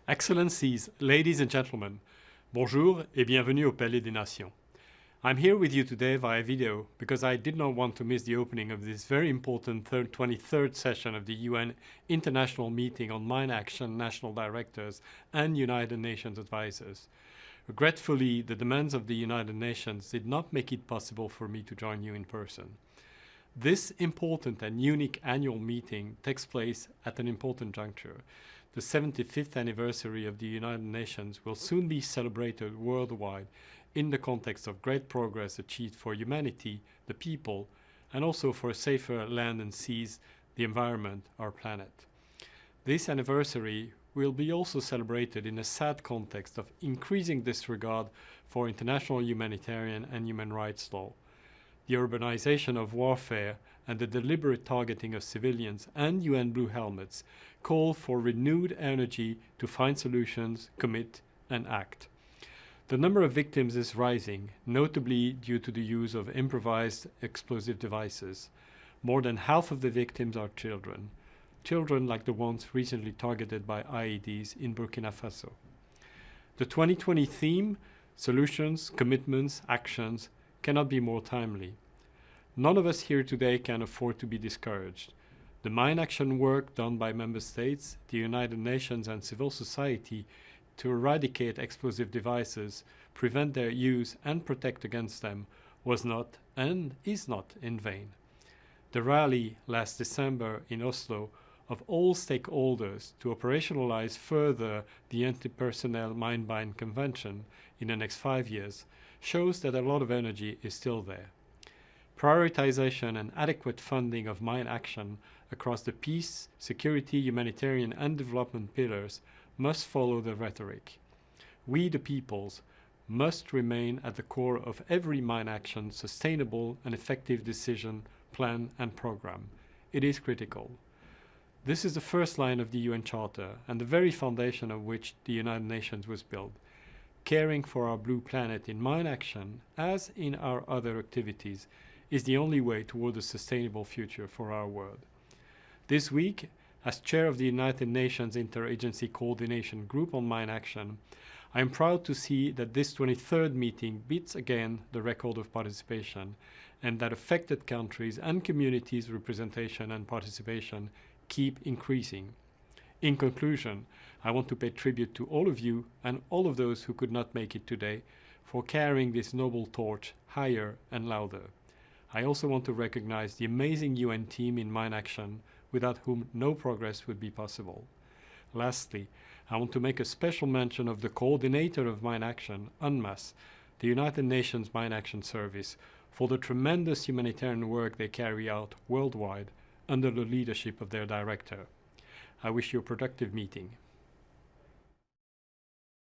Excellencies, ladies and gentlemen, bonjour et bienvenue au Palais des Nations. I'm here with you today via video because I did not want to miss the opening of this very important 23rd session of the UN International Meeting on Mine Action National Directors and United Nations Advisors. Regretfully, the demands of the United Nations did not make it possible for me to join you in person. This important and unique annual meeting takes place at an important juncture. The 75th anniversary of the United Nations will soon be celebrated worldwide in the context of great progress achieved for humanity, the people, and also for safer land and seas, the environment, our planet. This anniversary will be also celebrated in a sad context of increasing disregard for international humanitarian and human rights law. The urbanization of warfare and the deliberate targeting of civilians and UN Blue Helmets call for renewed energy to find solutions, commit, and act. The number of victims is rising, notably due to the use of improvised explosive devices. More than half of the victims are children. Children like the ones recently targeted by IEDs in Burkina Faso. The 2020 theme, Solutions, Commitments, Actions, cannot be more timely. None of us here today can afford to be discouraged. The mine action work done by member states, the United Nations and civil society to eradicate explosive devices, prevent their use and protect against them was not and is not in vain. The rally last December in Oslo of all stakeholders to operationalize further the Anti-Personnel Mine-Bind Convention in the next 5 years shows that a lot of energy is still there. Prioritization and adequate funding of mine action across the peace, security, humanitarian and development pillars must follow the rhetoric. We, the peoples, must remain at the core of every mine action, sustainable and effective decision, plan and program. It is critical. This is the first line of the UN Charter and the very foundation of which the United Nations was built. Caring for our blue planet in mine action, as in our other activities, is the only way toward a sustainable future for our world. This week, as chair of the United Nations Interagency Coordination Group on Mine Action, I am proud to see that this 23rd meeting beats again the record of participation and that affected countries and communities' representation and participation keep increasing. In conclusion, I want to pay tribute to all of you and all of those who could not make it today for carrying this noble torch higher and louder. I also want to recognize the amazing UN team in Mine Action, without whom no progress would be possible. Lastly, I want to make a special mention of the coordinator of Mine Action, UNMAS, the United Nations Mine Action Service, for the tremendous humanitarian work they carry out worldwide under the leadership of their director. I wish you a productive meeting.